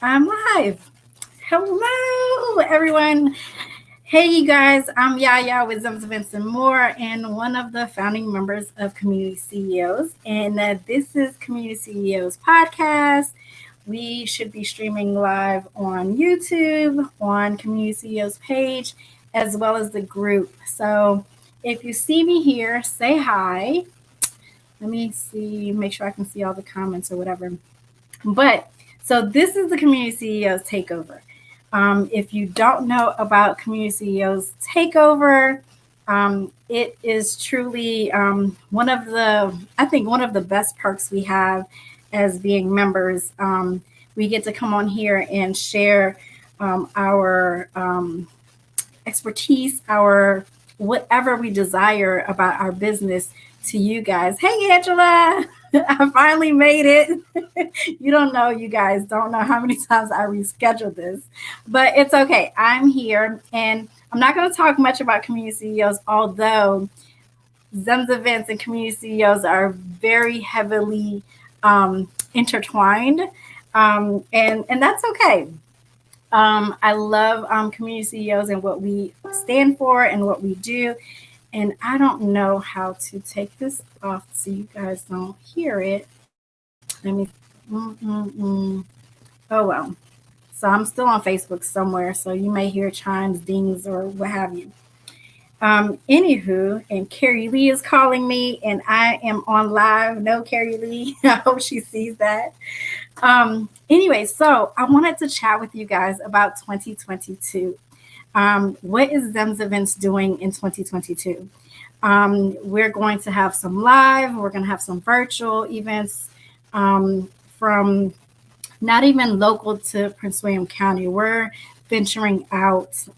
I'm live. Hello, everyone. Hey, you guys. I'm Yaya with ZEMZ and more, and one of the founding members of Community CEOs. And this is Community CEOs podcast. We should be streaming live on YouTube, on Community CEOs page, as well as the group. So if you see me here, say hi. Let me see, make sure I can see all the comments or whatever. But so this is the Community CEOs Takeover. If you don't know about Community CEOs Takeover, it is truly I think one of the best perks we have as being members. We get to come on here and share our expertise, our whatever we desire about our business to you guys. Hey, Angela, I finally made it. You don't know, you guys don't know how many times I rescheduled this, but it's okay. I'm here and I'm not going to talk much about community CEOs, although ZEMZ events and community CEOs are very heavily intertwined. And that's okay. I love community CEOs and what we stand for and what we do. And I don't know how to take this off so you guys don't hear it. Let me. Mm-mm-mm. Oh well. So I'm still on Facebook somewhere, so you may hear chimes, dings, or what have you. Anywho, and Carrie Lee is calling me, and I am on live. No, Carrie Lee. I hope she sees that. Anyway, so I wanted to chat with you guys about 2022. What is ZEMS Events doing in 2022? We're going to have some live, we're going to have some virtual events from not even local to Prince William County. We're venturing out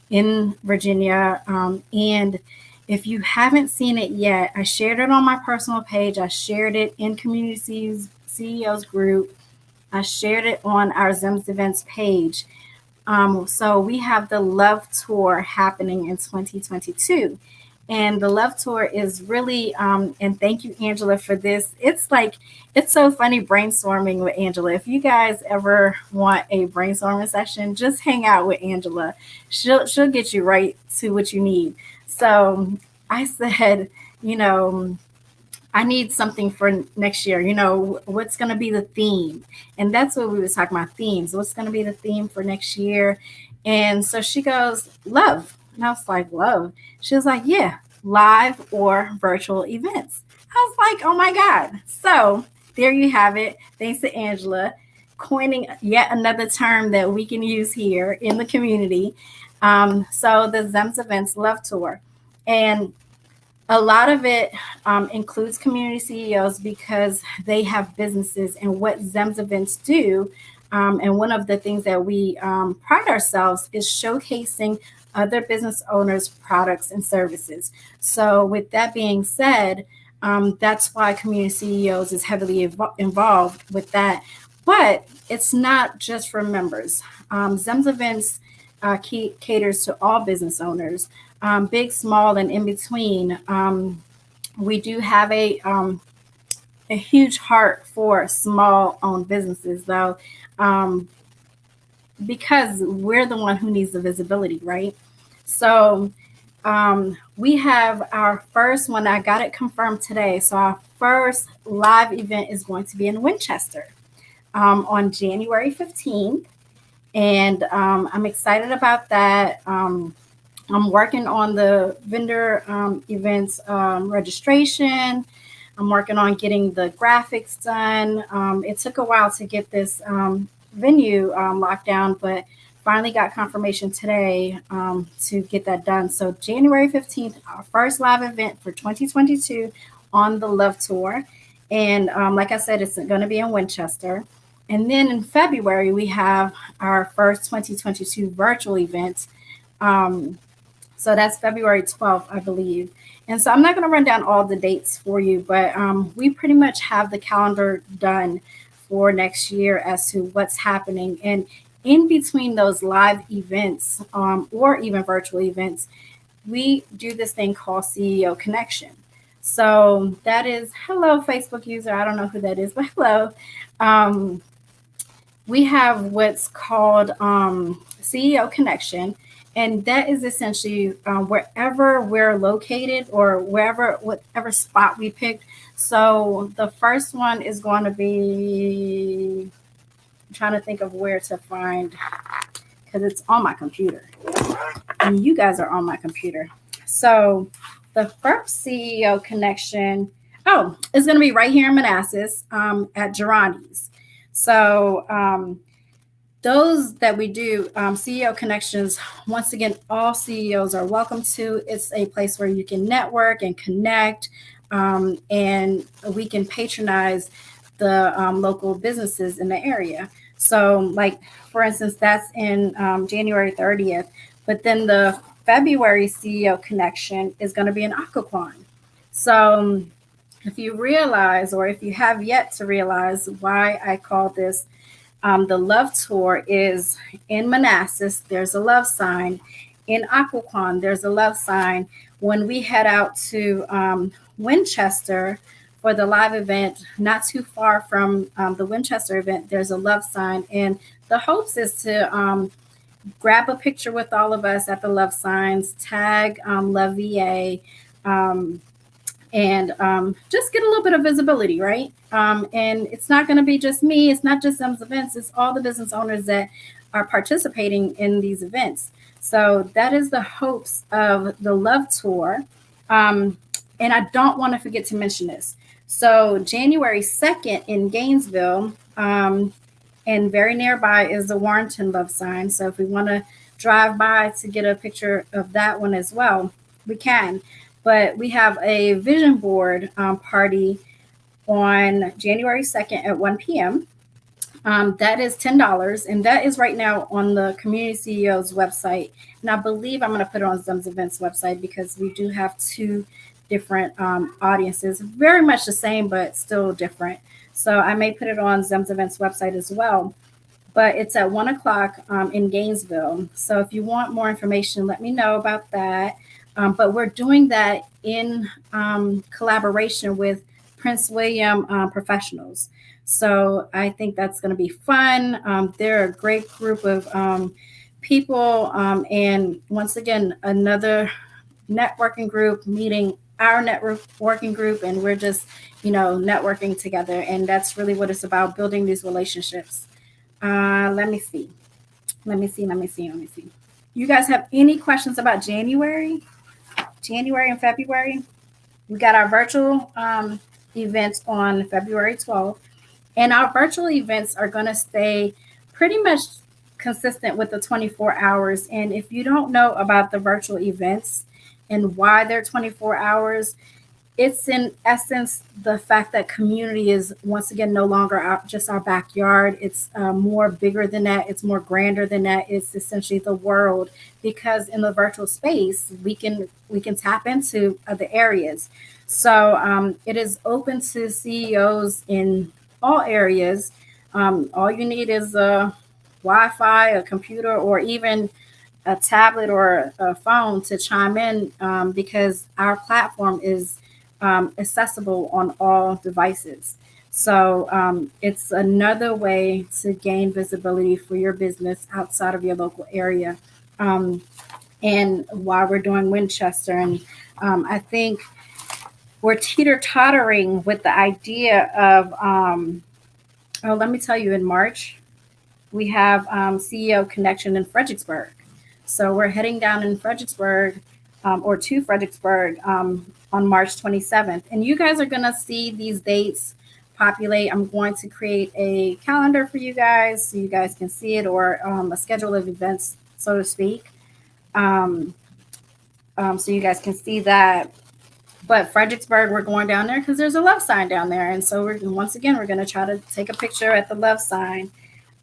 in Virginia. And if you haven't seen it yet, I shared it on my personal page, I shared it in Community CEOs group, I shared it on our ZEMS Events page. So we have the Love Tour happening in 2022. And the Love Tour is really, and thank you, Angela, for this. It's so funny brainstorming with Angela. If you guys ever want a brainstorming session, just hang out with Angela. She'll get you right to what you need. So I said, you know, I need something for next year. What's going to be the theme? And that's what we was talking about, themes. What's going to be the theme for next year? And so she goes, love. And I was like, love. She was like, yeah, live or virtual events. I was like, oh my God. So there you have it. Thanks to Angela coining yet another term that we can use here in the community. So the ZEMS Events Love Tour. And a lot of it includes community CEOs because they have businesses and what ZEMS events do. And one of the things that we pride ourselves is showcasing other business owners' products and services. So, with that being said, that's why community CEOs is heavily involved with that. But it's not just for members. ZEMS events caters to all business owners, big, small, and in between. We do have a huge heart for small owned businesses, though, um, because we're the one who needs the visibility, right? So we have our first one. I got it confirmed today. So our first live event is going to be in Winchester on January 15th. And I'm excited about that. I'm working on the vendor events registration. I'm working on getting the graphics done. It took a while to get this venue locked down, but finally got confirmation today to get that done. So January 15th, our first live event for 2022 on the Love Tour. And like I said, it's going to be in Winchester. And then in February, we have our first 2022 virtual event. So that's February 12th, I believe. And so I'm not going to run down all the dates for you, but we pretty much have the calendar done for next year as to what's happening. And in between those live events or even virtual events, we do this thing called CEO Connection. So that is, hello, Facebook user. I don't know who that is, but hello. Um, we have what's called CEO Connection, and that is essentially wherever we're located or whatever spot we picked. So the first one is going to be, I'm trying to think of where to find, because it's on my computer and you guys are on my computer. So the first CEO Connection, it's going to be right here in Manassas at Gerondi's. So those that we do, CEO Connections, once again, all CEOs are welcome to. It's a place where you can network and connect, and we can patronize the local businesses in the area. So, like, for instance, that's in January 30th. But then the February CEO Connection is going to be in Occoquan. So, if you realize, or if you have yet to realize why I call this the Love Tour, is in Manassas, there's a love sign. In Occoquan, there's a love sign. When we head out to Winchester for the live event, not too far from the Winchester event, there's a love sign. And the hopes is to grab a picture with all of us at the love signs, tag Love VA, and just get a little bit of visibility, right? And it's not going to be just me. It's not just ZEMZ events. It's all the business owners that are participating in these events. So that is the hopes of the Love Tour. And I don't want to forget to mention this. So January 2nd in Gainesville, and very nearby is the Warrenton Love Sign. So if we want to drive by to get a picture of that one as well, we can. But we have a vision board party on January 2nd at 1 p.m. That is $10, and that is right now on the Community CEO's website. And I believe I'm going to put it on ZEMZ Events website because we do have two different audiences, very much the same, but still different. So I may put it on ZEMZ Events website as well. But it's at 1 o'clock in Gainesville. So if you want more information, let me know about that. But we're doing that in collaboration with Prince William Professionals. So I think that's going to be fun. They're a great group of people. And once again, another networking group meeting our networking group. And we're just, networking together. And that's really what it's about, building these relationships. Let me see. You guys have any questions about January and February? We got our virtual events on February 12th, and our virtual events are going to stay pretty much consistent with the 24 hours. And if you don't know about the virtual events and why they're 24 hours, it's in essence the fact that community is once again no longer just our backyard. It's more bigger than that. It's more grander than that. It's essentially the world, because in the virtual space we can tap into other areas. So it is open to CEOs in all areas. All you need is a Wi-Fi, a computer, or even a tablet or a phone to chime in, because our platform is accessible on all devices. So it's another way to gain visibility for your business outside of your local area. And while we're doing Winchester, and I think we're teeter-tottering with the idea of, let me tell you, in March, we have CEO Connection in Fredericksburg. So we're heading down in Fredericksburg, or to Fredericksburg, on March 27th. And you guys are going to see these dates populate. I'm going to create a calendar for you guys so you guys can see it, or a schedule of events, so to speak. So you guys can see that. But Fredericksburg, we're going down there because there's a love sign down there. And so we're going to try to take a picture at the love sign.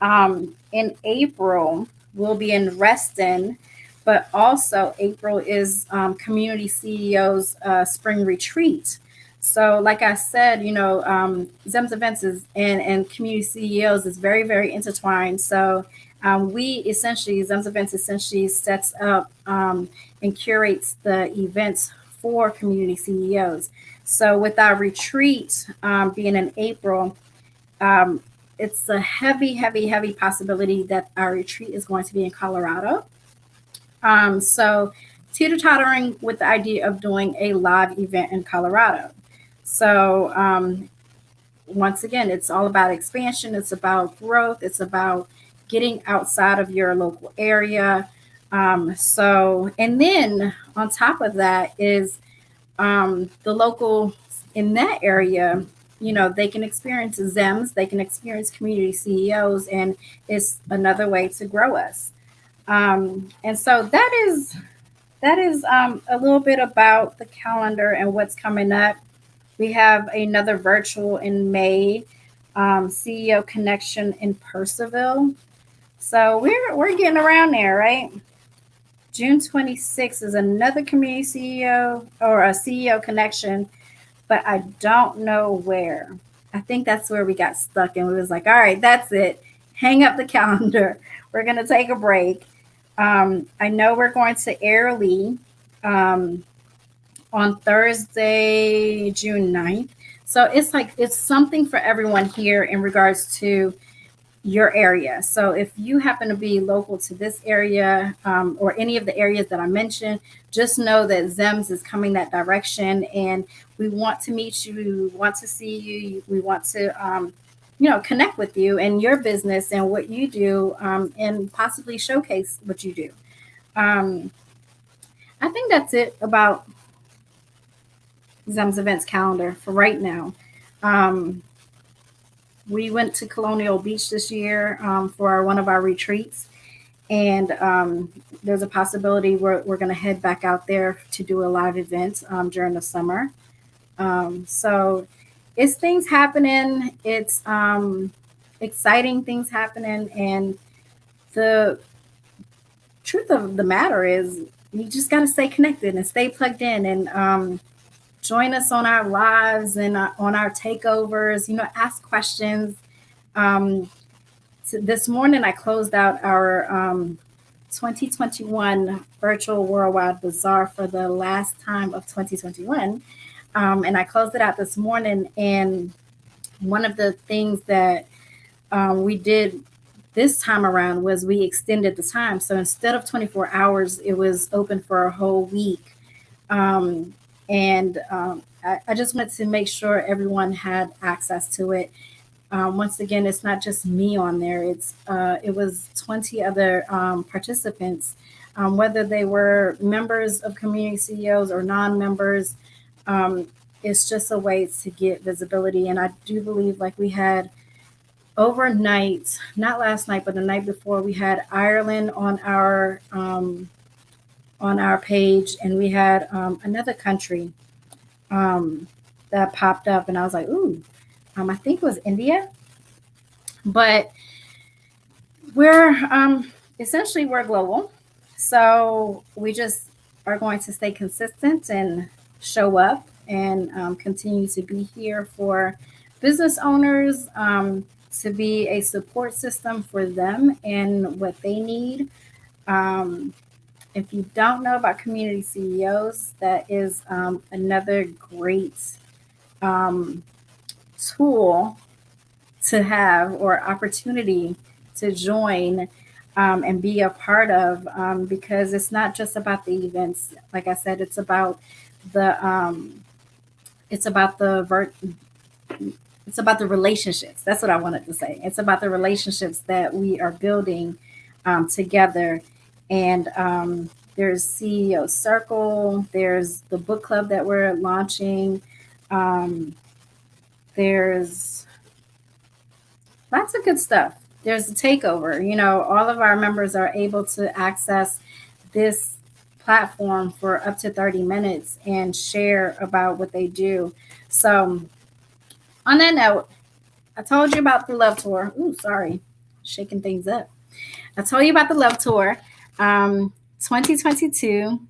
In April, we'll be in Reston. But also April is Community CEOs Spring Retreat. So like I said, ZEMZ Events and Community CEOs is very, very intertwined. So ZEMZ Events essentially sets up and curates the events for community CEOs. So with our retreat being in April, it's a heavy possibility that our retreat is going to be in Colorado. So teeter-tottering with the idea of doing a live event in Colorado. So once again, it's all about expansion. It's about growth. It's about getting outside of your local area. And then on top of that is the local in that area, they can experience ZEMZ, they can experience community CEOs, and it's another way to grow us. And so that is a little bit about the calendar and what's coming up. We have another virtual in May, CEO Connection in Purcellville. So we're getting around there, right? June 26th is another community CEO or a CEO Connection, but I don't know where. I think that's where we got stuck, and we was like, all right, that's it. Hang up the calendar. We're going to take a break. I know we're going to Airlie on Thursday, June 9th. So it's something for everyone here in regards to your area. So if you happen to be local to this area or any of the areas that I mentioned, just know that ZEMZ is coming that direction, and we want to meet you. We want to see you. We want to connect with you and your business and what you do, and possibly showcase what you do. I think that's it about ZEMZ events calendar for right now. We went to Colonial Beach this year for one of our retreats, and there's a possibility we're going to head back out there to do a live event during the summer. So it's things happening. It's exciting things happening, and the truth of the matter is you just got to stay connected and stay plugged in, and join us on our lives and on our takeovers, ask questions. So this morning I closed out our 2021 virtual worldwide bazaar for the last time of 2021. And I closed it out this morning. And one of the things that we did this time around was we extended the time. So instead of 24 hours, it was open for a whole week. I just wanted to make sure everyone had access to it. Once again, it's not just me on there. It was 20 other participants, whether they were members of community CEOs or non-members. It's just a way to get visibility. And I do believe like we had overnight, not last night, but the night before, we had Ireland on our page, and we had another country that popped up, and I was like, ooh, I think it was India. But we're essentially we're global, so we just are going to stay consistent and show up and continue to be here for business owners, to be a support system for them and what they need. If you don't know about community CEOs, that is another great tool to have or opportunity to join and be a part of, because it's not just about the events. Like I said, it's about the relationships. That's what I wanted to say. It's about the relationships that we are building together. And there's CEO Circle, there's the book club that we're launching. There's lots of good stuff. There's the Takeover. All of our members are able to access this platform for up to 30 minutes and share about what they do. So on that note, I told you about the Love Tour. Ooh, sorry, shaking things up. I told you about the Love Tour. 2022,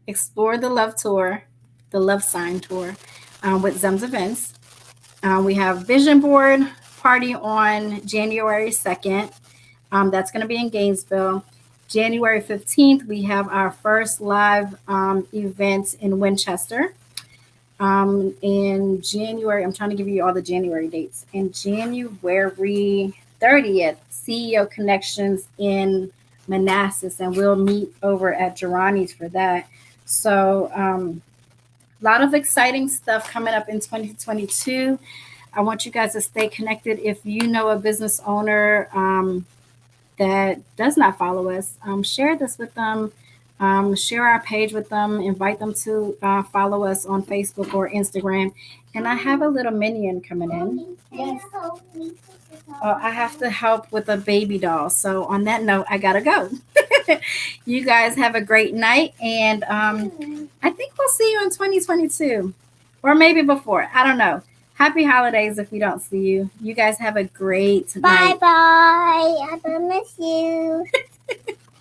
Explore the Love Tour, the Love Sign Tour with ZEMZ Events. We have Vision Board Party on January 2nd. That's going to be in Gainesville. January 15th, we have our first live event in Winchester. In January, I'm trying to give you all the January dates. In January 30th, CEO Connections in Manassas, and we'll meet over at Girani's for that. So, a lot of exciting stuff coming up in 2022. I want you guys to stay connected. If you know a business owner that does not follow us, share this with them. Share our page with them. Invite them to follow us on Facebook or Instagram. And I have a little minion coming in. Yes. I have to help with a baby doll. So on that note, I gotta go. You guys have a great night, and I think we'll see you in 2022, or maybe before. I don't know. Happy holidays if we don't see you. You guys have a great night. Bye bye. I miss you.